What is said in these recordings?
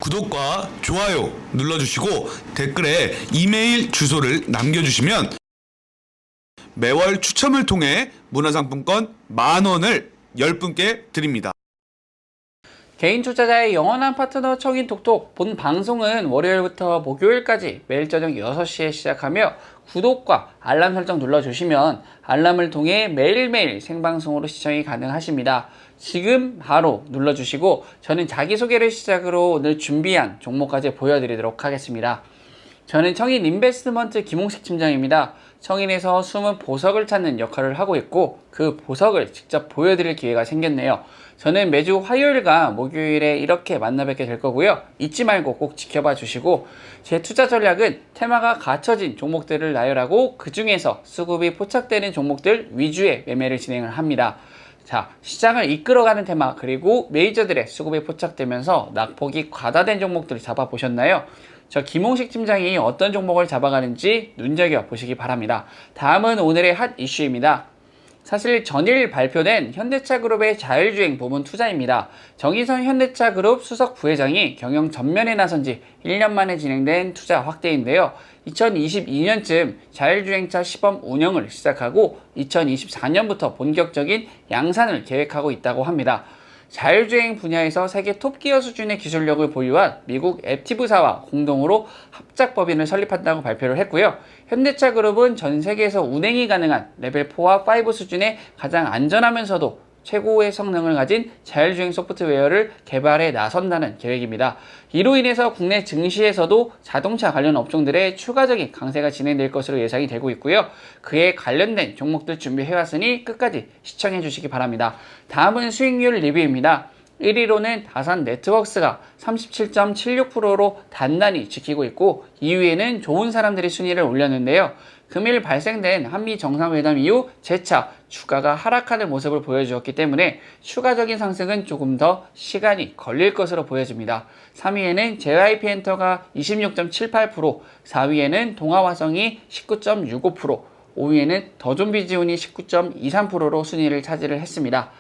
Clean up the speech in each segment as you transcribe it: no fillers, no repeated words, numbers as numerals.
구독과 좋아요 눌러주시고 댓글에 이메일 주소를 남겨주시면 매월 추첨을 통해 문화상품권 10,000원을 10분께 드립니다. 개인 투자자의 영원한 파트너 청인 톡톡. 본 방송은 월요일부터 목요일까지 매일 저녁 6시에 시작하며 구독과 알람 설정 눌러주시면 알람을 통해 매일매일 생방송으로 시청이 가능하십니다. 지금 바로 눌러주시고 저는 자기소개를 시작으로 오늘 준비한 종목까지 보여드리도록 하겠습니다. 저는 청인 인베스트먼트 김홍식 팀장입니다. 청인에서 숨은 보석을 찾는 역할을 하고 있고 그 보석을 직접 보여드릴 기회가 생겼네요. 저는 매주 화요일과 목요일에 이렇게 만나 뵙게 될 거고요. 잊지 말고 꼭 지켜봐 주시고 제 투자 전략은 테마가 갖춰진 종목들을 나열하고 그 중에서 수급이 포착되는 종목들 위주의 매매를 진행을 합니다. 자, 시장을 이끌어가는 테마 그리고 메이저들의 수급이 포착되면서 낙폭이 과다된 종목들을 잡아보셨나요? 저 김홍식 팀장이 어떤 종목을 잡아가는지 눈여겨보시기 바랍니다. 다음은 오늘의 핫 이슈입니다. 사실 전일 발표된 현대차그룹의 자율주행 부문 투자입니다. 정의선 현대차그룹 수석 부회장이 경영 전면에 나선 지 1년 만에 진행된 투자 확대인데요. 2022년쯤 자율주행차 시범 운영을 시작하고 2024년부터 본격적인 양산을 계획하고 있다고 합니다. 자율주행 분야에서 세계 톱기어 수준의 기술력을 보유한 미국 앱티브사와 공동으로 합작법인을 설립한다고 발표를 했고요. 현대차그룹은 전 세계에서 운행이 가능한 레벨 4와 5 수준의 가장 안전하면서도 최고의 성능을 가진 자율주행 소프트웨어를 개발해 나선다는 계획입니다. 이로 인해서 국내 증시에서도 자동차 관련 업종들의 추가적인 강세가 진행될 것으로 예상이 되고 있고요. 그에 관련된 종목들 준비해왔으니 끝까지 시청해 주시기 바랍니다. 다음은 수익률 리뷰입니다. 1위로는 다산 네트워크스가 37.76%로 단단히 지키고 있고 2위에는 좋은 사람들이 순위를 올렸는데요. 금일 발생된 한미 정상회담 이후 재차 주가가 하락하는 모습을 보여주었기 때문에 추가적인 상승은 조금 더 시간이 걸릴 것으로 보여집니다. 3위에는 JYP엔터가 26.78%, 4위에는 동아화성이 19.65%, 5위에는 더존비지온이 19.23%로 순위를 차지를 했습니다.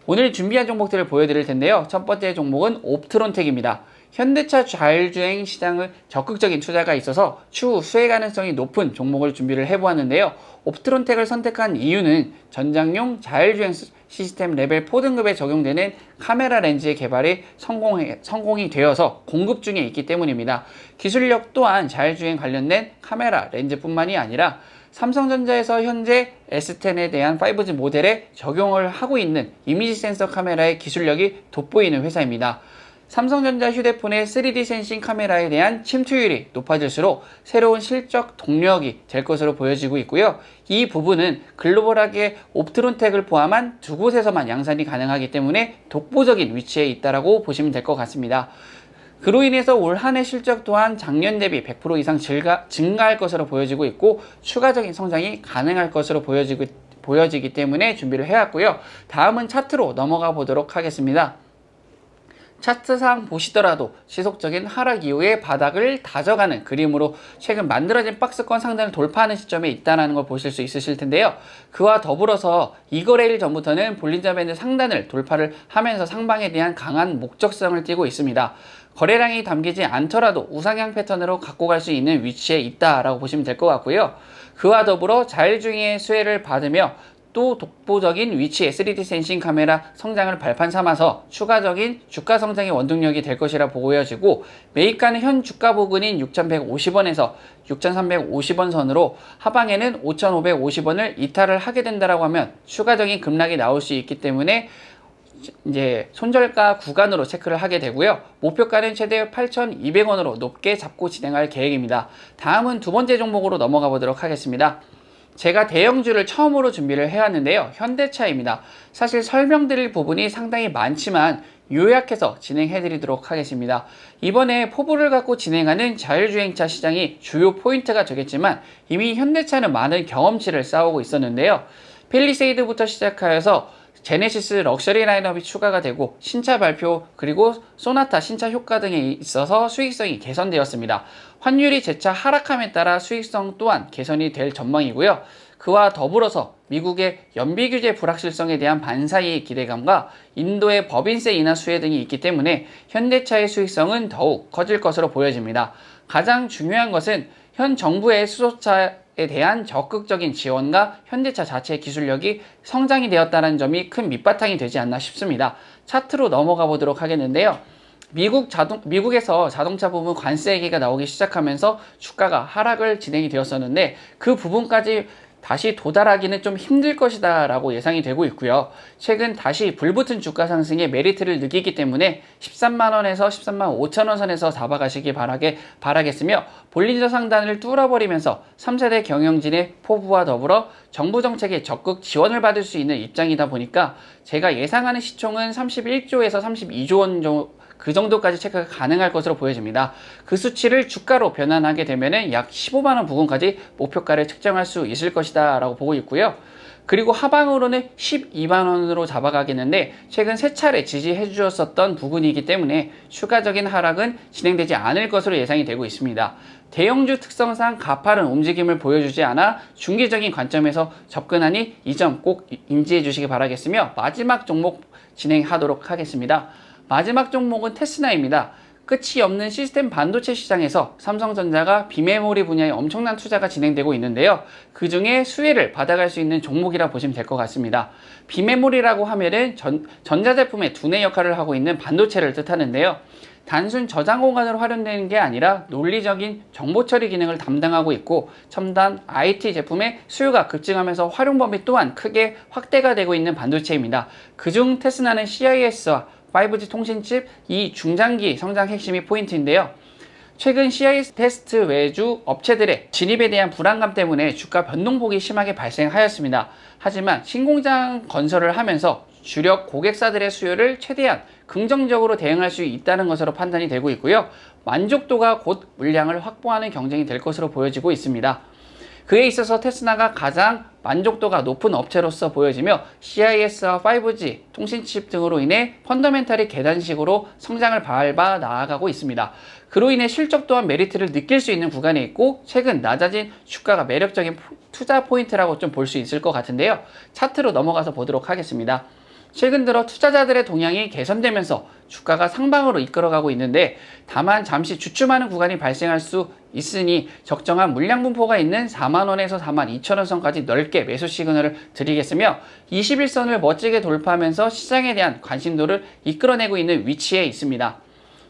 오늘 준비한 종목들을 보여드릴 텐데요. 첫 번째 종목은 옵트론텍입니다. 현대차 자율주행 시장을 적극적인 투자가 있어서 추후 수혜 가능성이 높은 종목을 준비를 해보았는데요. 옵트론텍을 선택한 이유는 전장용 자율주행 시스템 레벨 4 등급에 적용되는 카메라 렌즈의 개발이 성공이 되어서 공급 중에 있기 때문입니다. 기술력 또한 자율주행 관련된 카메라 렌즈뿐만이 아니라 삼성전자에서 현재 S10에 대한 5G 모델에 적용을 하고 있는 이미지 센서 카메라의 기술력이 돋보이는 회사입니다. 삼성전자 휴대폰의 3D 센싱 카메라에 대한 침투율이 높아질수록 새로운 실적 동력이 될 것으로 보여지고 있고요. 이 부분은 글로벌하게 옵트론텍을 포함한 두 곳에서만 양산이 가능하기 때문에 독보적인 위치에 있다고 보시면 될 것 같습니다. 그로 인해서 올 한 해 실적 또한 작년 대비 100% 이상 증가할 것으로 보여지고 있고 추가적인 성장이 가능할 것으로 보여지기 때문에 준비를 해왔고요. 다음은 차트로 넘어가 보도록 하겠습니다. 차트상 보시더라도 지속적인 하락 이후에 바닥을 다져가는 그림으로 최근 만들어진 박스권 상단을 돌파하는 시점에 있다는 걸 보실 수 있으실 텐데요. 그와 더불어서 이거래일 전부터는 볼린저 밴드 상단을 돌파를 하면서 상방에 대한 강한 목적성을 띠고 있습니다. 거래량이 담기지 않더라도 우상향 패턴으로 갖고 갈 수 있는 위치에 있다라고 보시면 될 것 같고요. 그와 더불어 자율주행의 수혜를 받으며 또 독보적인 위치의 3D 센싱 카메라 성장을 발판 삼아서 추가적인 주가 성장의 원동력이 될 것이라 보여지고 매입가는 현 주가 부근인 6,150원에서 6,350원 선으로 하방에는 5,550원을 이탈을 하게 된다라고 하면 추가적인 급락이 나올 수 있기 때문에 이제 손절가 구간으로 체크를 하게 되고요. 목표가는 최대 8,200원으로 높게 잡고 진행할 계획입니다. 다음은 두 번째 종목으로 넘어가 보도록 하겠습니다. 제가 대형주를 처음으로 준비를 해왔는데요. 현대차입니다. 사실 설명드릴 부분이 상당히 많지만 요약해서 진행해드리도록 하겠습니다. 이번에 포부를 갖고 진행하는 자율주행차 시장이 주요 포인트가 되겠지만 이미 현대차는 많은 경험치를 쌓아오고 있었는데요. 팰리세이드부터 시작하여서 제네시스 럭셔리 라인업이 추가가 되고 신차 발표 그리고 소나타 신차 효과 등에 있어서 수익성이 개선되었습니다. 환율이 재차 하락함에 따라 수익성 또한 개선이 될 전망이고요. 그와 더불어서 미국의 연비 규제 불확실성에 대한 반사이익 기대감과 인도의 법인세 인하 수혜 등이 있기 때문에 현대차의 수익성은 더욱 커질 것으로 보여집니다. 가장 중요한 것은 현 정부의 수소차에 대한 적극적인 지원과 현대차 자체의 기술력이 성장이 되었다는 점이 큰 밑바탕이 되지 않나 싶습니다. 차트로 넘어가 보도록 하겠는데요. 미국에서 자동차 부분 관세 얘기가 나오기 시작하면서 주가가 하락을 진행이 되었었는데 그 부분까지 다시 도달하기는 좀 힘들 것이다 라고 예상이 되고 있고요. 최근 다시 불붙은 주가 상승에 메리트를 느끼기 때문에 13만원에서 13만 5천원 선에서 잡아가시기 바라겠으며 볼린저 상단을 뚫어버리면서 3세대 경영진의 포부와 더불어 정부 정책에 적극 지원을 받을 수 있는 입장이다 보니까 제가 예상하는 시총은 31조에서 32조 원 정도 그 정도까지 체크가 가능할 것으로 보여집니다. 그 수치를 주가로 변환하게 되면 약 15만원 부근까지 목표가를 측정할 수 있을 것이다 라고 보고 있고요. 그리고 하방으로는 12만원으로 잡아가겠는데 최근 3차례 지지해 주셨었던 부근이기 때문에 추가적인 하락은 진행되지 않을 것으로 예상이 되고 있습니다. 대형주 특성상 가파른 움직임을 보여주지 않아 중기적인 관점에서 접근하니 이 점 꼭 인지해 주시기 바라겠으며 마지막 종목 진행하도록 하겠습니다. 마지막 종목은 테스나입니다. 끝이 없는 시스템 반도체 시장에서 삼성전자가 비메모리 분야에 엄청난 투자가 진행되고 있는데요. 그 중에 수혜를 받아갈 수 있는 종목이라 보시면 될 것 같습니다. 비메모리라고 하면은 전자제품의 두뇌 역할을 하고 있는 반도체를 뜻하는데요. 단순 저장 공간으로 활용되는 게 아니라 논리적인 정보 처리 기능을 담당하고 있고 첨단 IT 제품의 수요가 급증하면서 활용 범위 또한 크게 확대가 되고 있는 반도체입니다. 그중 테스나는 CIS와 5G 통신칩 이 중장기 성장 핵심이 포인트인데요. 최근 CIS 테스트 외주 업체들의 진입에 대한 불안감 때문에 주가 변동폭이 심하게 발생하였습니다. 하지만 신공장 건설을 하면서 주력 고객사들의 수요를 최대한 긍정적으로 대응할 수 있다는 것으로 판단이 되고 있고요. 만족도가 곧 물량을 확보하는 경쟁이 될 것으로 보여지고 있습니다. 그에 있어서 테스나가 가장 만족도가 높은 업체로서 보여지며 CIS와 5G, 통신칩 등으로 인해 펀더멘탈이 계단식으로 성장을 밟아 나아가고 있습니다. 그로 인해 실적 또한 메리트를 느낄 수 있는 구간에 있고 최근 낮아진 주가가 매력적인 투자 포인트라고 좀 볼 수 있을 것 같은데요. 차트로 넘어가서 보도록 하겠습니다. 최근 들어 투자자들의 동향이 개선되면서 주가가 상방으로 이끌어가고 있는데 다만 잠시 주춤하는 구간이 발생할 수 있으니 적정한 물량 분포가 있는 4만원에서 4만 2천원 선까지 넓게 매수 시그널을 드리겠으며 21선을 멋지게 돌파하면서 시장에 대한 관심도를 이끌어내고 있는 위치에 있습니다.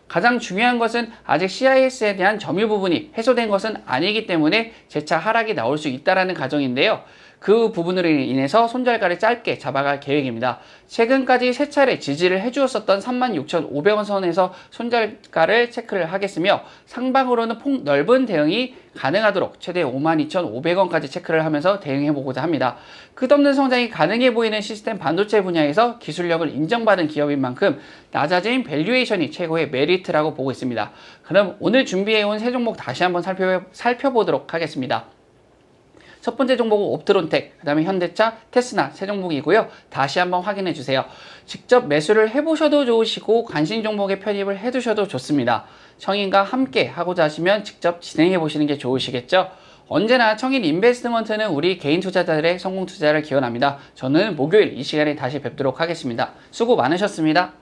가장 중요한 것은 아직 CIS에 대한 점유 부분이 해소된 것은 아니기 때문에 재차 하락이 나올 수 있다는 가정인데요. 그 부분으로 인해서 손절가를 짧게 잡아갈 계획입니다. 최근까지 3차례 지지를 해주었었던 36,500원 선에서 손절가를 체크를 하겠으며 상방으로는 폭 넓은 대응이 가능하도록 최대 52,500원까지 체크를 하면서 대응해보고자 합니다. 끝없는 성장이 가능해 보이는 시스템 반도체 분야에서 기술력을 인정받은 기업인 만큼 낮아진 밸류에이션이 최고의 메리트라고 보고 있습니다. 그럼 오늘 준비해온 세 종목 다시 한번 살펴보도록 하겠습니다. 첫 번째 종목은 옵트론텍, 그 다음에 현대차, 테스나 세 종목이고요. 다시 한번 확인해 주세요. 직접 매수를 해보셔도 좋으시고 관심 종목에 편입을 해두셔도 좋습니다. 청인과 함께 하고자 하시면 직접 진행해 보시는 게 좋으시겠죠? 언제나 청인 인베스트먼트는 우리 개인 투자자들의 성공 투자를 기원합니다. 저는 목요일 이 시간에 다시 뵙도록 하겠습니다. 수고 많으셨습니다.